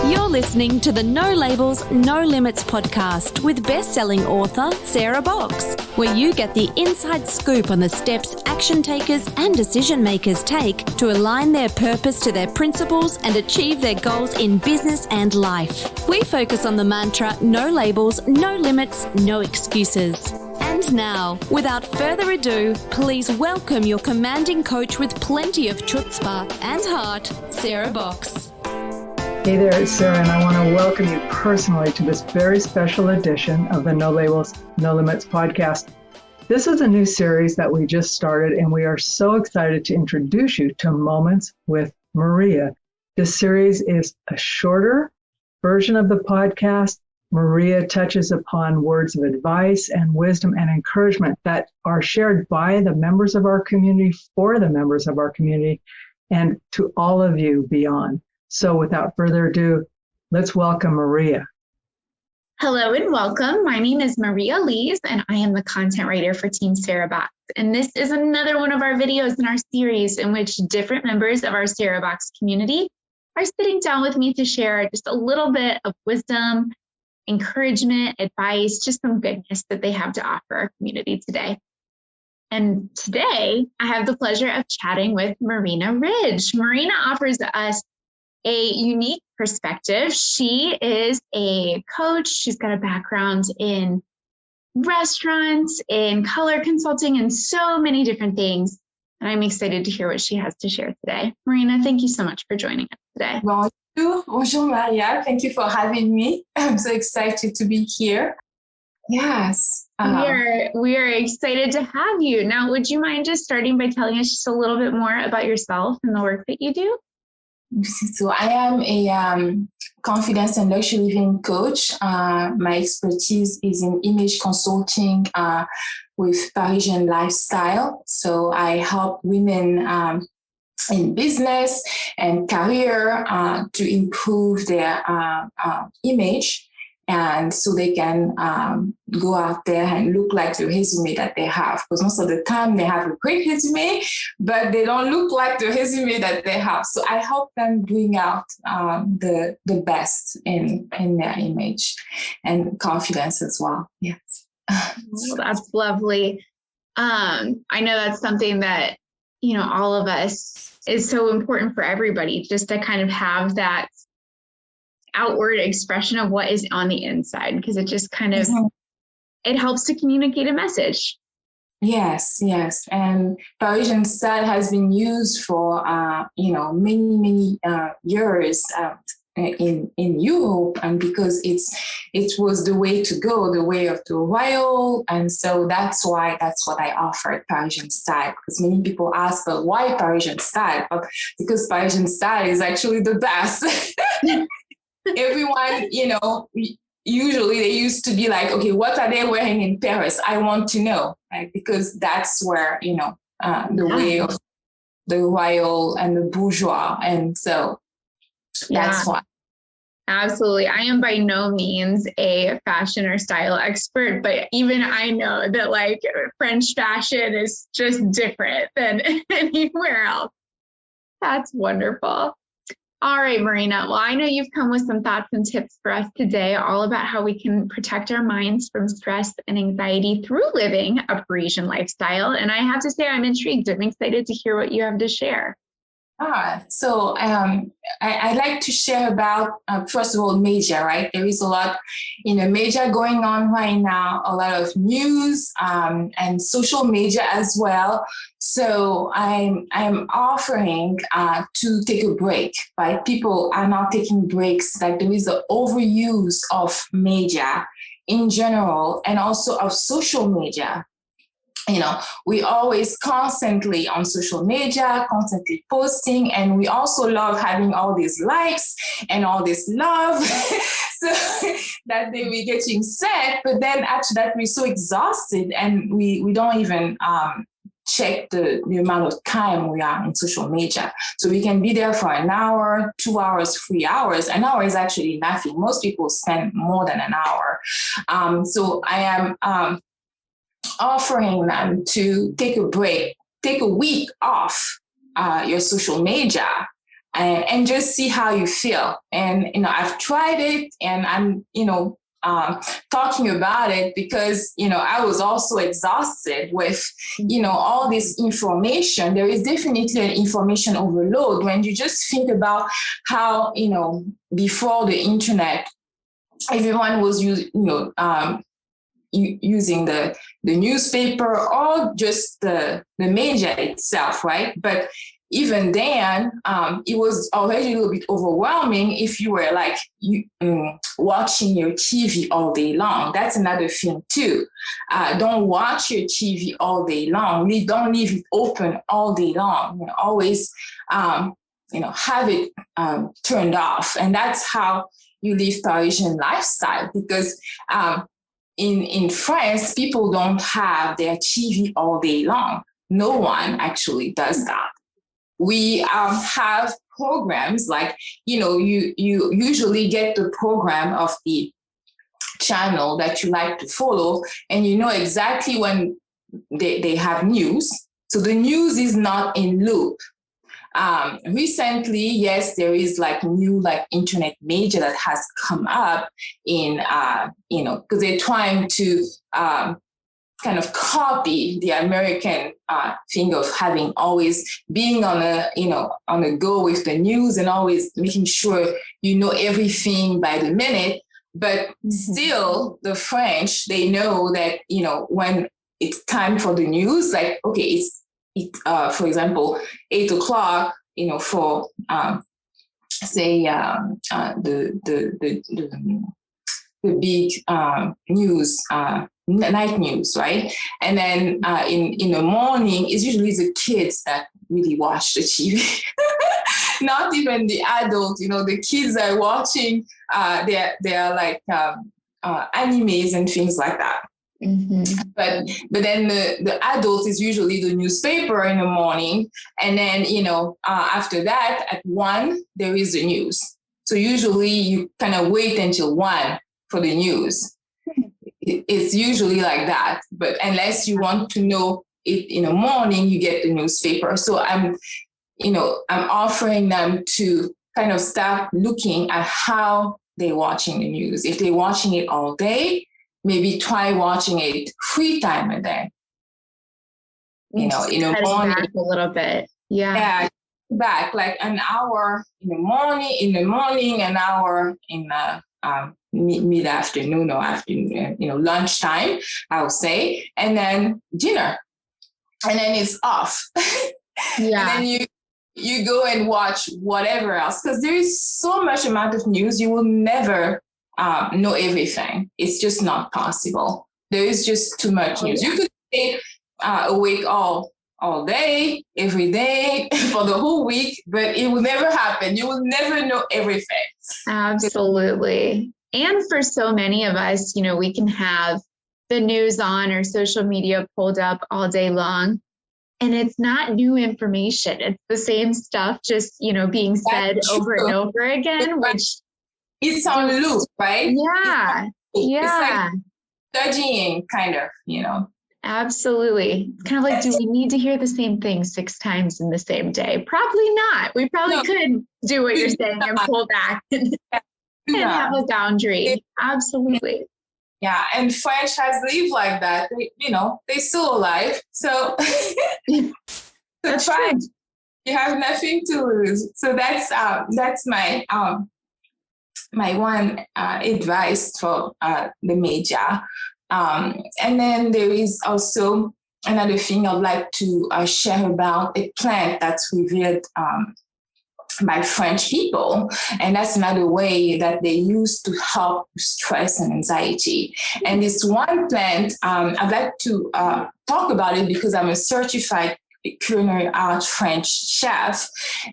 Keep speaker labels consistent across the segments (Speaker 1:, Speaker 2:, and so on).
Speaker 1: You're listening to the No Labels, No Limits podcast with best-selling author Sarah Box, where you get the inside scoop on the steps action takers and decision makers take to align their purpose to their principles and achieve their goals in business and life. We focus on the mantra, no labels, no limits, no excuses. And now, without further ado, please welcome your commanding coach with plenty of chutzpah and heart, Sarah Box.
Speaker 2: Hey there, it's Sarah, and I want to welcome you personally to this very special edition of the No Labels, No Limits podcast. This is a new series that we just started, and we are so excited to introduce you to Moments with Maria. This series is a shorter version of the podcast. Maria touches upon words of advice and wisdom and encouragement that are shared by the members of our community, for the members of our community, and to all of you beyond. So without further ado, let's welcome Maria.
Speaker 3: Hello and welcome. My name is Maria Lees, and I am the content writer for Team Sarah Box. And this is another one of our videos in our series in which different members of our Sarah Box community are sitting down with me to share just a little bit of wisdom, encouragement, advice, just some goodness that they have to offer our community today. And today, I have the pleasure of chatting with Marina Ridge. Marina offers us a unique perspective. She is a coach. She's got a background in restaurants, in color consulting, and so many different things. And I'm excited to hear what she has to share today. Marina, thank you so much for joining us today.
Speaker 4: Bonjour, Maria. Thank you for having me. I'm so excited to be here. Yes.
Speaker 3: We are excited to have you. Now, would you mind just starting by telling us just a little bit more about yourself and the work that you do?
Speaker 4: So I am a confidence and luxury living coach. My expertise is in image consulting with Parisian lifestyle. So I help women in business and career to improve their image, and so they can go out there and look like the resume that they have. Because most of the time they have a great resume, but they don't look like the resume that they have. So I help them bring out the best in their image and confidence as well. Yes.
Speaker 3: Well, that's lovely. I know that's something that, all of us is so important for everybody, just to kind of have that outward expression of what is on the inside, because it just kind of, it helps to communicate a message.
Speaker 4: Yes. And Parisian style has been used for, many years in Europe, and because it was the way to go, the way of the royal. And so that's what I offered, Parisian style, because many people ask, but why Parisian style? Because Parisian style is actually the best. Everyone, usually they used to be like, okay, what are they wearing in Paris? I want to know, right? Because that's where, the way of the royal and the bourgeois. And so that's why.
Speaker 3: Absolutely. I am by no means a fashion or style expert, but even I know that like French fashion is just different than anywhere else. That's wonderful. All right, Marina. Well, I know you've come with some thoughts and tips for us today, all about how we can protect our minds from stress and anxiety through living a Parisian lifestyle. And I have to say, I'm intrigued. I'm excited to hear what you have to share.
Speaker 4: So I'd like to share about, first of all, media, right? There is a lot media going on right now, a lot of news and social media as well. So I'm offering to take a break, right? People are not taking breaks. Like there is an overuse of media in general, and also of social media. We always constantly on social media, constantly posting, and we also love having all these likes and all this love so that they be getting set. But then after that, we're so exhausted and we don't even check the amount of time we are in social media. So we can be there for an hour, 2 hours, 3 hours. An hour is actually nothing. Most people spend more than an hour. So I am offering them to take a break, take a week off your social media and just see how you feel. And, I've tried it, and I'm, talking about it because, I was also exhausted with, all this information. There is definitely an information overload when you just think about how, before the internet, everyone was using the newspaper or just the media itself, right? But even then, it was already a little bit overwhelming if you were like watching your TV all day long. That's another thing too. Don't watch your TV all day long. Don't leave it open all day long. Always, have it turned off. And that's how you live Parisian lifestyle, because in France, people don't have their TV all day long. No one actually does that. We have programs like, you usually get the program of the channel that you like to follow, and you know exactly when they have news. So the news is not in loop. Recently, yes, there is like new internet media that has come up in, because they're trying to kind of copy the American thing of having always being on a go with the news and always making sure everything by the minute. But still, the French, they know that, when it's time for the news, like, okay, for example, 8 o'clock, for say the big news, night news, right? And then in the morning, it's usually the kids that really watch the TV. Not even the adults, the kids are watching, they're like animes and things like that. Mm-hmm. But then the adult is usually the newspaper in the morning, and then after that at 1 there is the news. So usually you kind of wait until 1 for the news. It's usually like that. But unless you want to know it in the morning, you get the newspaper. So I'm offering them to kind of start looking at how they're watching the news. If they're watching it all day, maybe try watching it 3 times a day. In the morning,
Speaker 3: back a little bit.
Speaker 4: Yeah, back like an hour in the morning, an hour in the mid-afternoon or afternoon, lunchtime, I would say, and then dinner, and then it's off. Yeah. And then you go and watch whatever else, because there is so much amount of news. You will never know everything. It's just not possible. There is just too much news. You could stay awake all day, every day, for the whole week, but it will never happen. You will never know everything.
Speaker 3: Absolutely. And for so many of us, we can have the news on or social media pulled up all day long, and it's not new information. It's the same stuff, just, being said over and over again, which
Speaker 4: it's on loop, right?
Speaker 3: Yeah. Yeah.
Speaker 4: It's like studying, kind of,
Speaker 3: Absolutely. It's kind of like, do we need to hear the same thing 6 times in the same day? Probably not. We probably could do what you're saying and pull back and have a boundary. Absolutely.
Speaker 4: Yeah. And French has lived like that. They're still alive. So
Speaker 3: that's
Speaker 4: try. You have nothing to lose. So that's my my one advice for the media. And then there is also another thing I'd like to share about a plant that's revered by French people. And that's another way that they use to help stress and anxiety. And this one plant, I'd like to talk about it because I'm a certified culinary art French chef.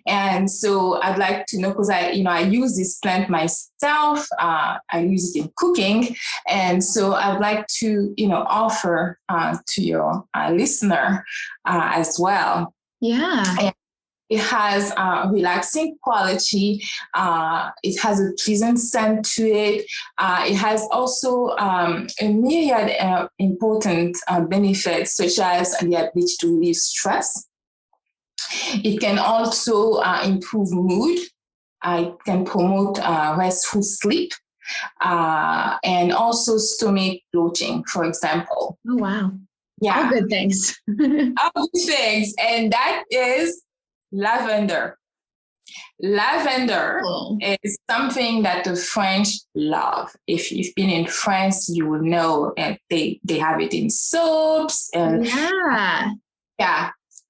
Speaker 4: And so I'd like to know, because I use this plant myself. I use it in cooking. And so I'd like to, offer to your listener as well.
Speaker 3: Yeah.
Speaker 4: And it has relaxing quality. It has a pleasant scent to it. It has also a myriad important benefits, such as the ability to relieve stress. It can also improve mood. It can promote restful sleep and also stomach bloating, for example.
Speaker 3: Oh, wow.
Speaker 4: Yeah.
Speaker 3: All good things.
Speaker 4: All good things. And that is lavender. Lavender is something that the French love. If you've been in France, you will know that they have it in soaps. And yeah,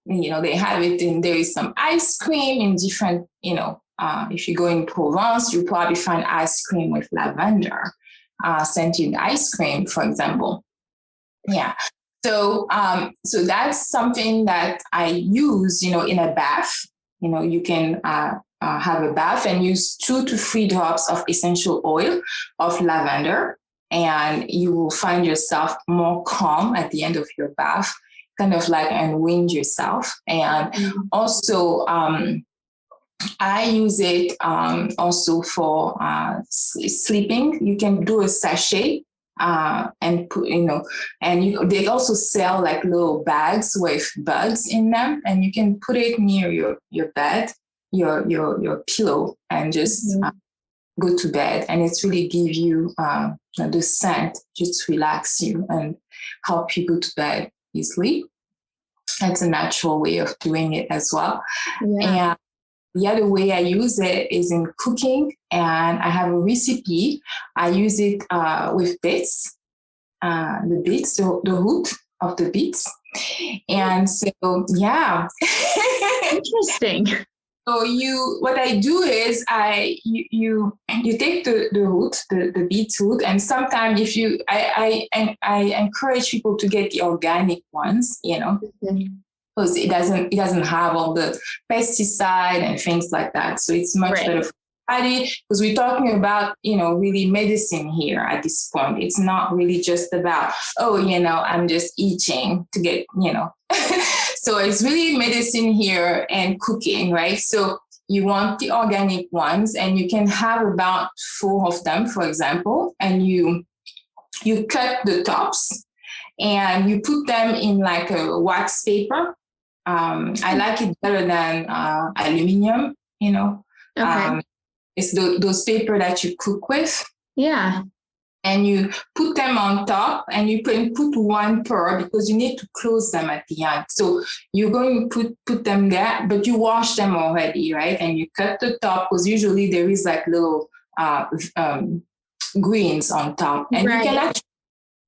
Speaker 4: they have it in, there is some ice cream in different, if you go in Provence, you'll probably find ice cream with lavender, scented ice cream, for example. Yeah. So that's something that I use, in a bath. You can have a bath and use 2 to 3 drops of essential oil of lavender, and you will find yourself more calm at the end of your bath, kind of like unwind yourself. And also, I use it also for sleeping. You can do a sachet and put, they also sell like little bags with buds in them, and you can put it near your bed, your pillow, and just go to bed. And it's really give you the scent, just relax you and help you go to bed easily. That's a natural way of doing it as well. Yeah. And the other way I use it is in cooking, and I have a recipe. I use it with beets, the beets, the root of the beets. And so, yeah.
Speaker 3: Interesting.
Speaker 4: So what I do is you take the root, the beet root, and sometimes I encourage people to get the organic ones, because it doesn't have all the pesticide and things like that. So it's much better for the body, because we're talking about, really medicine here at this point. It's not really just about, I'm just eating to get, So it's really medicine here and cooking, right? So you want the organic ones, and you can have about 4 of them, for example, and you cut the tops and you put them in like a wax paper. I like it better than aluminum, Okay. It's those paper that you cook with.
Speaker 3: Yeah.
Speaker 4: And you put them on top, and you can put 1 per, because you need to close them at the end. So you're going to put them there, but you wash them already, right? And you cut the top, because usually there is like little greens on top. And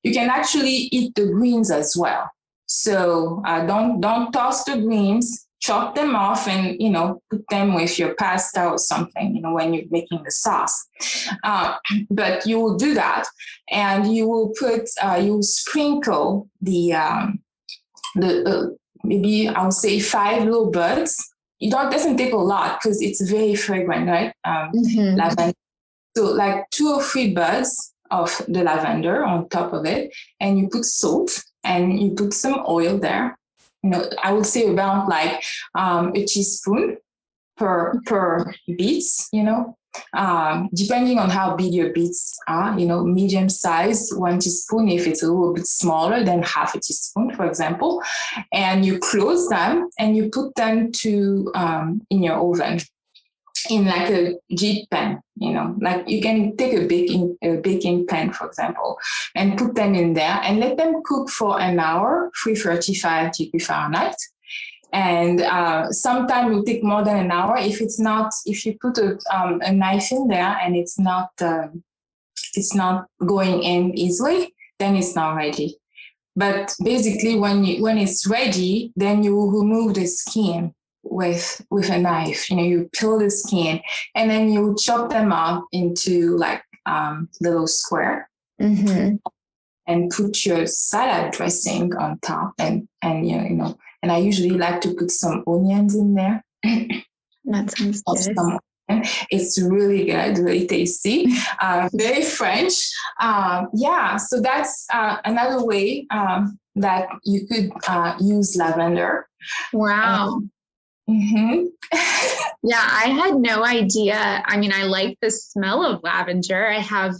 Speaker 4: you can actually eat the greens as well. So don't toss the greens. Chop them off and, put them with your pasta or something, when you're making the sauce. But you will do that, and you will sprinkle the maybe I would say 5 little buds. It doesn't take a lot because it's very fragrant, right? Lavender. So like 2 or 3 buds of the lavender on top of it, and you put salt and you put some oil there. I would say about like a teaspoon per beets, depending on how big your beets are, medium size, 1 teaspoon. If it's a little bit smaller, then half a teaspoon, for example. And you close them and you put them in your oven in like a jit pan, like you can take a baking pan, for example, and put them in there and let them cook for an hour, 335 degrees Fahrenheit. And sometimes it will take more than an hour. If you put a knife in there and it's not going in easily, then it's not ready. But basically, when it's ready, then you will remove the skin with a knife. You peel the skin, and then you chop them up into like little square, and put your salad dressing on top, and and I usually like to put some onions in there.
Speaker 3: That sounds good.
Speaker 4: It's really good, really tasty, very French. So that's another way that you could use lavender.
Speaker 3: Wow. Yeah, I had no idea. I mean, I like the smell of lavender. I have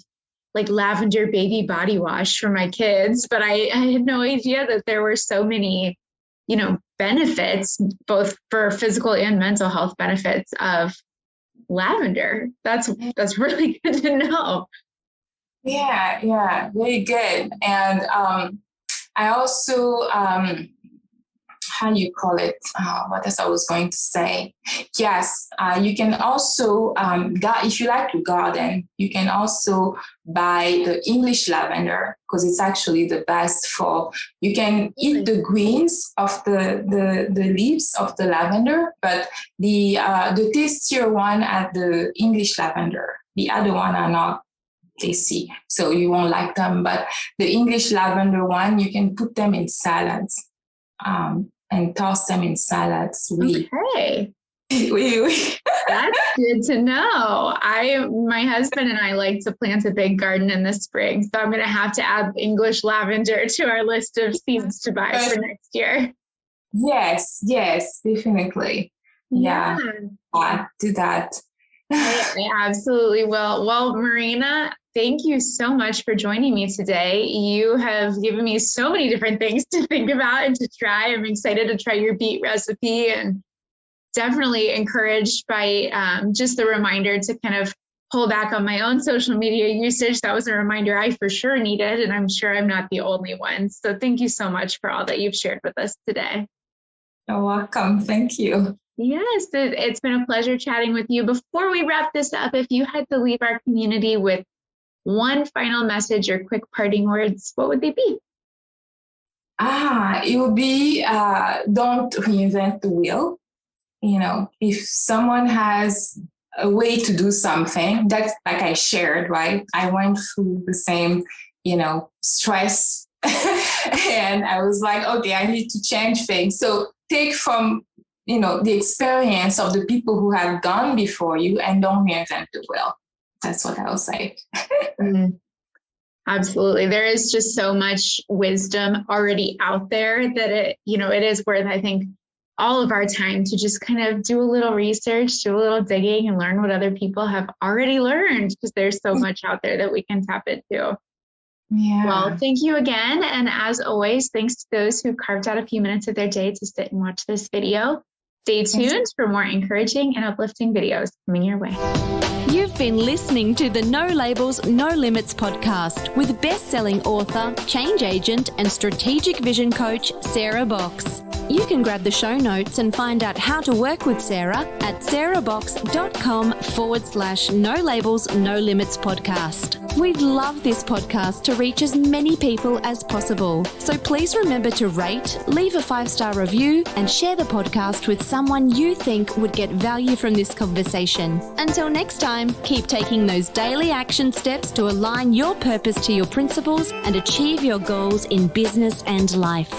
Speaker 3: like lavender baby body wash for my kids, but I had no idea that there were so many benefits, both for physical and mental health benefits of lavender. That's really good to know.
Speaker 4: Yeah, very good. And I also, how you call it? What else I was going to say? Yes, you can also, if you like to garden, you can also buy the English lavender, because it's actually the best for, you can eat the greens of the leaves of the lavender, but the tastier one are the English lavender. The other one are not tasty, so you won't like them. But the English lavender one, you can put them in salads. And toss them in salads.
Speaker 3: Okay. That's good to know. My husband and I like to plant a big garden in the spring, so I'm going to have to add English lavender to our list of seeds to buy for next year.
Speaker 4: Yes, definitely. Yeah. Do that.
Speaker 3: I absolutely will. Well, Marina, thank you so much for joining me today. You have given me so many different things to think about and to try. I'm excited to try your beet recipe, and definitely encouraged by just the reminder to kind of pull back on my own social media usage. That was a reminder I for sure needed, and I'm sure I'm not the only one. So thank you so much for all that you've shared with us today.
Speaker 4: You're welcome. Thank you.
Speaker 3: Yes, it's been a pleasure chatting with you. Before we wrap this up, if you had to leave our community with one final message or quick parting words, what would they be?
Speaker 4: It would be, don't reinvent the wheel. If someone has a way to do something, that's like I shared, right? I went through the same, stress and I was like, okay, I need to change things. So take from the experience of the people who have gone before you and don't reinvent the wheel. That's what I'll say.
Speaker 3: Absolutely. There is just so much wisdom already out there that it is worth, I think, all of our time to just kind of do a little research, do a little digging, and learn what other people have already learned, because there's so much out there that we can tap into.
Speaker 4: Yeah.
Speaker 3: Well, thank you again. And as always, thanks to those who carved out a few minutes of their day to sit and watch this video. Stay tuned for more encouraging and uplifting videos coming your way.
Speaker 1: You've been listening to the No Labels, No Limits podcast with best-selling author, change agent, and strategic vision coach, Sarah Box. You can grab the show notes and find out how to work with Sarah at sarahbox.com/No Labels, No Limits podcast. We'd love this podcast to reach as many people as possible. So please remember to rate, leave a 5-star review, and share the podcast with someone you think would get value from this conversation. Until next time, keep taking those daily action steps to align your purpose to your principles and achieve your goals in business and life.